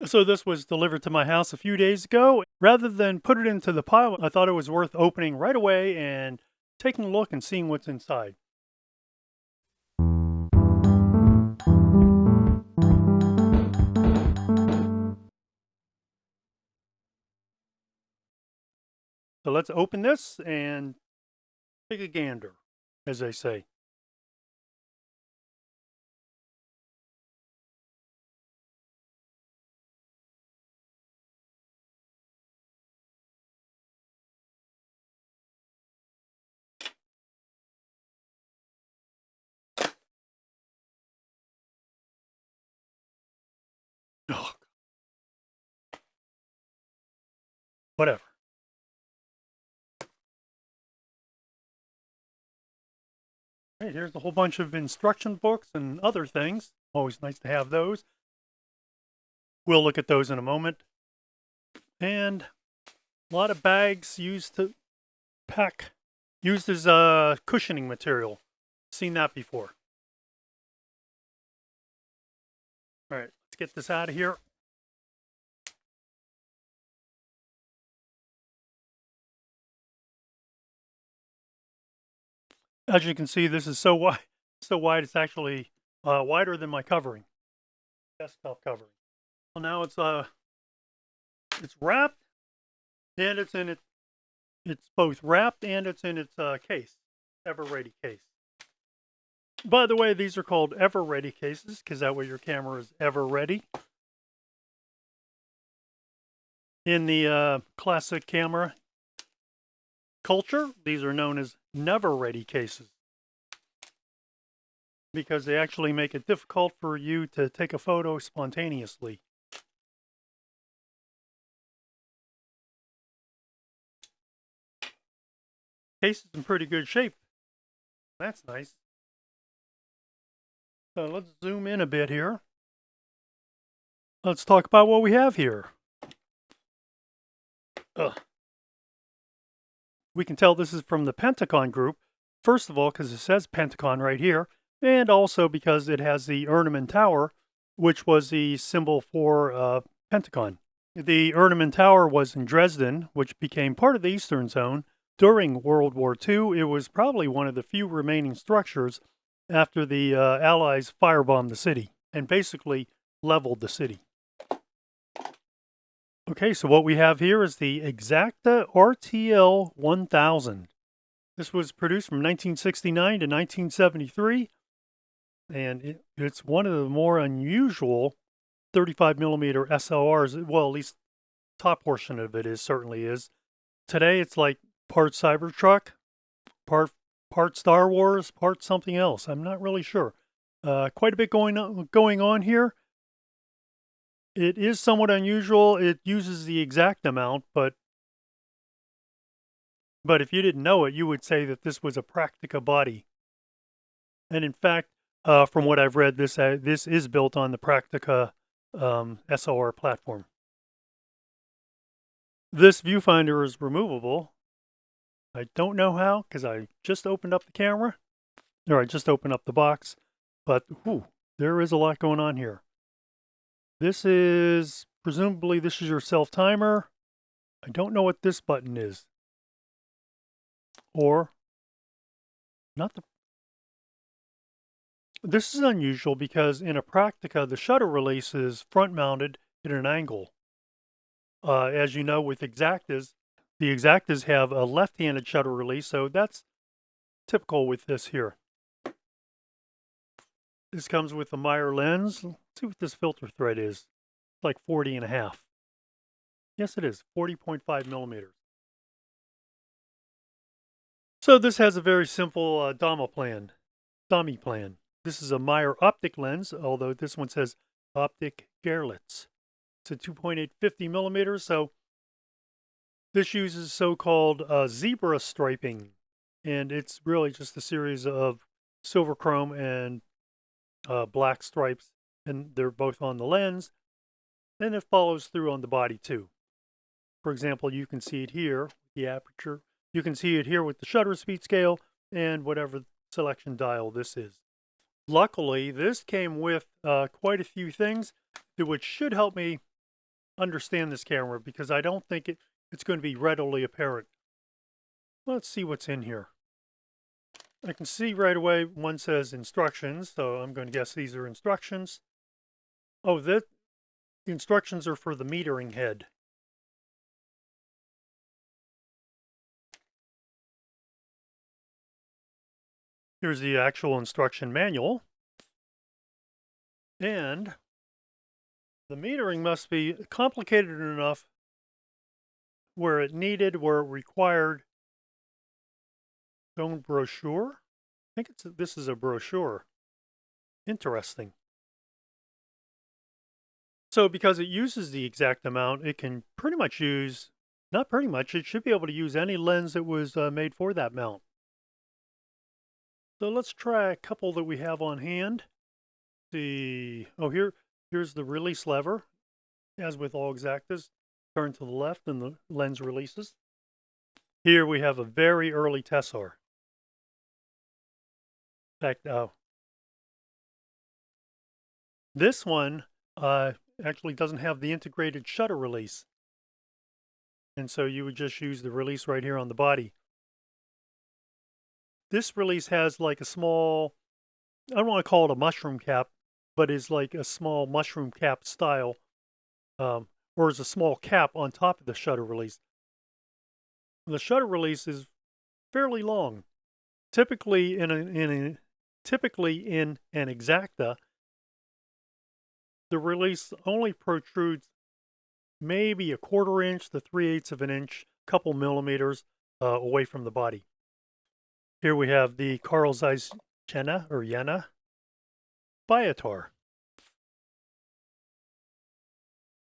So this was delivered to my house a few days ago. Rather than put it into the pile, I thought it was worth opening right away and taking a look and seeing what's inside. So let's open this and take a gander, as they say. Oh, whatever. Hey, here's a whole bunch of instruction books and other things. Always nice to have those. We'll look at those in a moment. And a lot of bags used to pack, used as cushioning material. Seen that before. All right, let's get this out of here. As you can see, this is so wide, it's actually wider than my covering, desktop covering. Well, now it's wrapped, and it's in it. It's both wrapped and it's in its case, ever ready case. By the way, these are called ever ready cases because that way your camera is ever ready. In the classic camera culture, these are known as never ready cases because they actually make it difficult for you to take a photo spontaneously. Case is in pretty good shape. That's nice. So let's zoom in a bit here. Let's talk about what we have here. We can tell this is from the Pentagon group. First of all, because it says Pentagon right here, and also because it has the Ernemann Tower, which was the symbol for Pentagon. The Ernemann Tower was in Dresden, which became part of the Eastern Zone. During World War II, it was probably one of the few remaining structures after the Allies firebombed the city and basically leveled the city. Okay, so what we have here is the Exakta RTL 1000. This was produced from 1969 to 1973, and it's one of the more unusual 35 millimeter SLRs. Well, at least top portion of it certainly is. Today, it's like part Cybertruck, part Star Wars, part something else. I'm not really sure. Quite a bit going on here. It is somewhat unusual. It uses the exact amount, but if you didn't know it, you would say that this was a Praktica body. And in fact, from what I've read, this is built on the Praktica SLR platform. This viewfinder is removable. I don't know how, because I just opened up the camera, or I just opened up the box, but there is a lot going on here. This is, presumably this is your self-timer. I don't know what this button is. Or, not the... This is unusual because in a Praktica, the shutter release is front-mounted at an angle. As you know, with Exaktas, the Exaktas have a left-handed shutter release, so that's typical with this here. This comes with a Meyer lens. Let's see what this filter thread is. It's like 40.5. Yes, it is. 40.5 millimeters. So this has a very simple dummy plan. This is a Meyer optic lens, although this one says optic Gerlitz. It's a 2.850 millimeters, so this uses so-called zebra striping, and it's really just a series of silver chrome and black stripes, and they're both on the lens, and it follows through on the body too. For example, you can see it here, the aperture. You can see it here with the shutter speed scale and whatever selection dial this is. Luckily, this came with quite a few things which should help me understand this camera because I don't think it's going to be readily apparent. Let's see what's in here. I can see right away one says instructions, so I'm going to guess these are instructions. Oh, the instructions are for the metering head. Here's the actual instruction manual. And the metering must be complicated enough where it needed, where it required its own brochure. I think this is a brochure. Interesting. So because it uses the exact amount, it can pretty much use, not pretty much, it should be able to use any lens that was made for that mount. So let's try a couple that we have on hand. Here's the release lever. As with all Exaktas, turn to the left and the lens releases. Here we have a very early tessar. In fact, this one actually doesn't have the integrated shutter release. And so you would just use the release right here on the body. This release has like a small, I don't want to call it a mushroom cap, but is like a small mushroom cap style, or is a small cap on top of the shutter release. The shutter release is fairly long. Typically in an Exakta, the release only protrudes maybe 1/4 inch to 3/8 of an inch, couple millimeters away from the body. Here we have the Carl Zeiss Jena Biotar.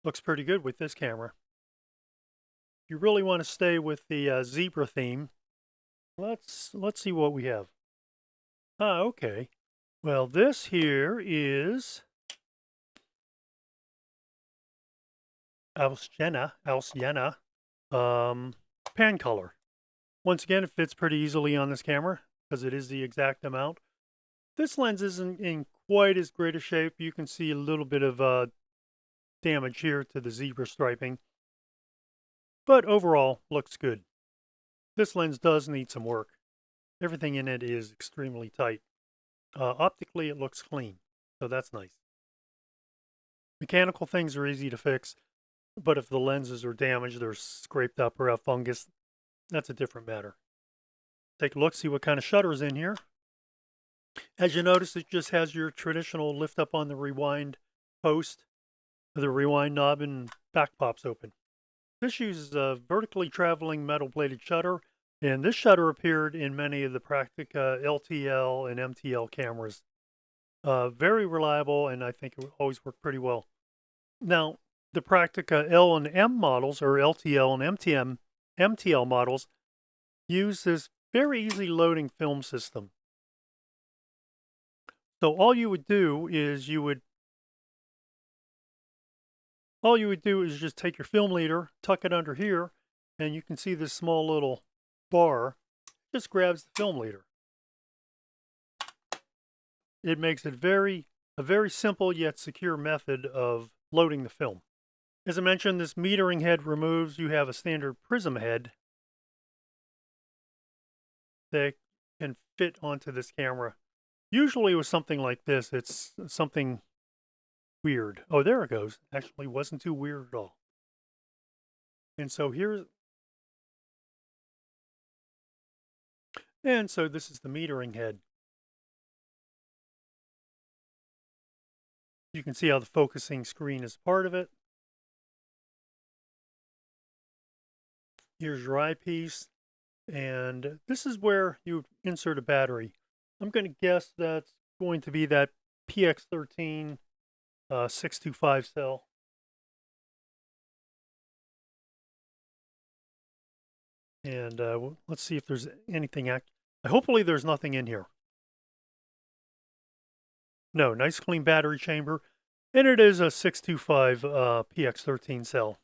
Looks pretty good with this camera. If you really want to stay with the zebra theme, let's see what we have. Okay. Well, this here is Aus Jena pan color. Once again, it fits pretty easily on this camera because it is the exact amount. This lens isn't in quite as great a shape. You can see a little bit of damage here to the zebra striping, but overall looks good. This lens does need some work. Everything in it is extremely tight. Optically, it looks clean, so that's nice. Mechanical things are easy to fix, but if the lenses are damaged, they're scraped up or have fungus, that's a different matter. Take a look, see what kind of shutter is in here. As you notice, it just has your traditional lift up on the rewind post, the rewind knob, and back pops open. This uses a vertically traveling metal bladed shutter, and this shutter appeared in many of the Praktica LTL and MTL cameras. Very reliable, and I think it would always work pretty well. Now, the Praktica L and M models, or LTL and MTL models, use this very easy loading film system. So all you would do is just take your film leader, tuck it under here, and you can see this small little bar just grabs the film leader. It makes it a very simple yet secure method of loading the film. As I mentioned, this metering head removes. You have a standard prism head that can fit onto this camera. Usually with something like this, it's something weird. Oh, there it goes. Actually wasn't too weird at all. And so this is the metering head. You can see how the focusing screen is part of it. Here's your eyepiece, and this is where you insert a battery. I'm going to guess that's going to be that PX13 625 cell. And let's see if there's anything. Hopefully there's nothing in here. No, nice clean battery chamber. And it is a 625 PX13 cell.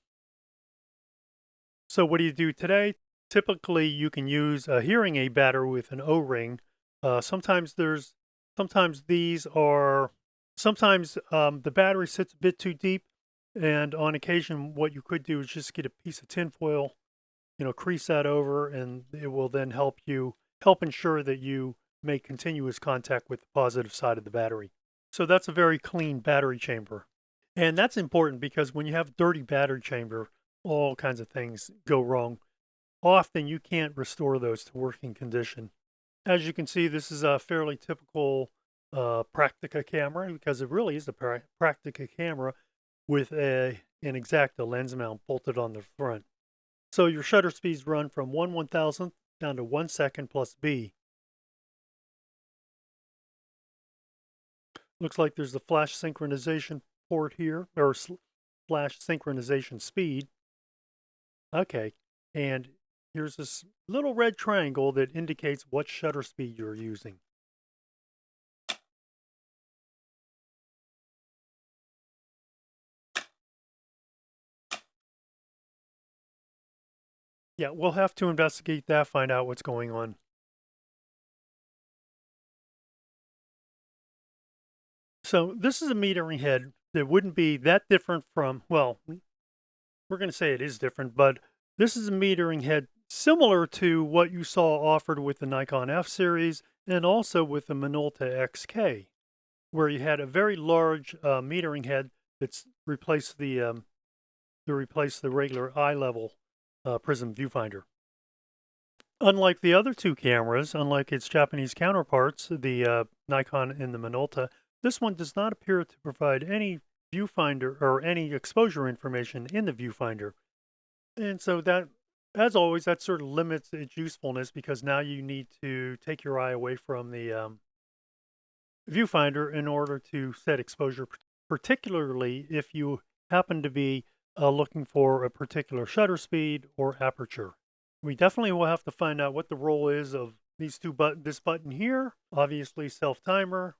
So what do you do today? Typically, you can use a hearing aid battery with an O-ring. Sometimes the battery sits a bit too deep, And on occasion, what you could do is just get a piece of tinfoil, crease that over, and it will then help ensure that you make continuous contact with the positive side of the battery. So that's a very clean battery chamber. And that's important because when you have dirty battery chamber, all kinds of things go wrong. Often you can't restore those to working condition. As you can see, this is a fairly typical Praktica camera because it really is a Praktica camera with an Exakta lens mount bolted on the front. So your shutter speeds run from 1/1000th down to 1 second plus B. Looks like there's a flash synchronization port here, or flash synchronization speed. Okay, and here's this little red triangle that indicates what shutter speed you're using. Yeah, we'll have to investigate that, find out what's going on. So this is a metering head that wouldn't be that different from, well, we're going to say it is different, but this is a metering head similar to what you saw offered with the Nikon F series and also with the Minolta XK, where you had a very large metering head that's replaced the regular eye level prism viewfinder. Unlike the other two cameras, unlike its Japanese counterparts, the Nikon and the Minolta, this one does not appear to provide any viewfinder or any exposure information in the viewfinder. And so that, as always, that sort of limits its usefulness because now you need to take your eye away from the viewfinder in order to set exposure, particularly if you happen to be looking for a particular shutter speed or aperture. We definitely will have to find out what the role is of these this button here, obviously self-timer.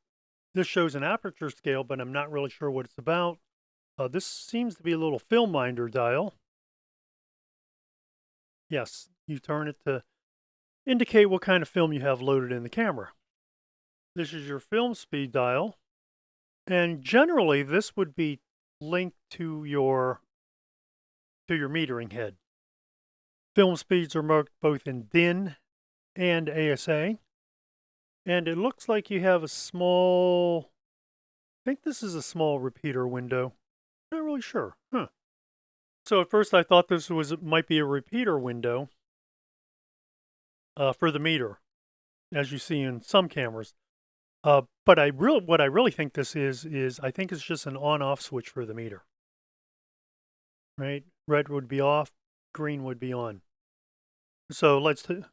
This shows an aperture scale, but I'm not really sure what it's about. This seems to be a little film minder dial. Yes, you turn it to indicate what kind of film you have loaded in the camera. This is your film speed dial. And generally, this would be linked to your metering head. Film speeds are marked both in DIN and ASA. And it looks like you have a small, I think this is a small repeater window. Not really sure. So at first I thought this might be a repeater window for the meter, as you see in some cameras. But what I really think this is I think it's just an on-off switch for the meter. Right? Red would be off, green would be on. So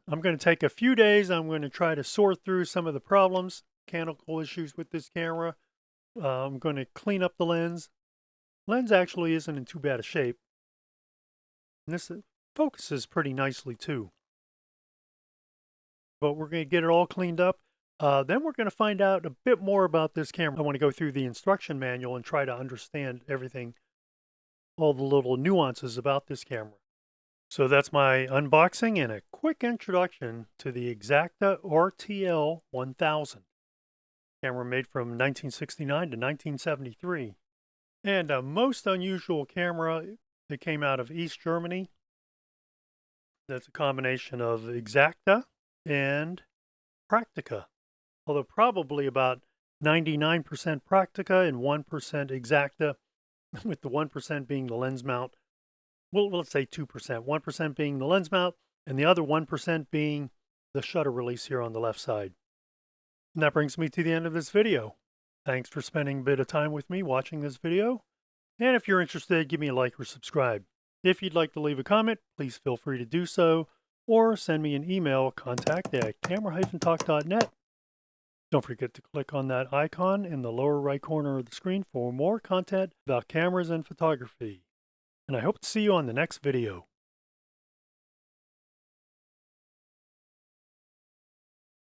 I'm going to take a few days. I'm going to try to sort through some of the problems, mechanical issues with this camera. I'm going to clean up the lens. Lens actually isn't in too bad a shape. And this focuses pretty nicely too. But we're going to get it all cleaned up. Then we're going to find out a bit more about this camera. I want to go through the instruction manual and try to understand everything, all the little nuances about this camera. So that's my unboxing and a quick introduction to the Exakta RTL 1000. Camera made from 1969 to 1973. And a most unusual camera that came out of East Germany. That's a combination of Exakta and Praktica. Although probably about 99% Praktica and 1% Exakta, with the 1% being the lens mount. Well, let's say 2%. 1% being the lens mount, and the other 1% being the shutter release here on the left side. And that brings me to the end of this video. Thanks for spending a bit of time with me watching this video. And if you're interested, give me a like or subscribe. If you'd like to leave a comment, please feel free to do so, or send me an email, contact@camera-talk.net. Don't forget to click on that icon in the lower right corner of the screen for more content about cameras and photography. And I hope to see you on the next video.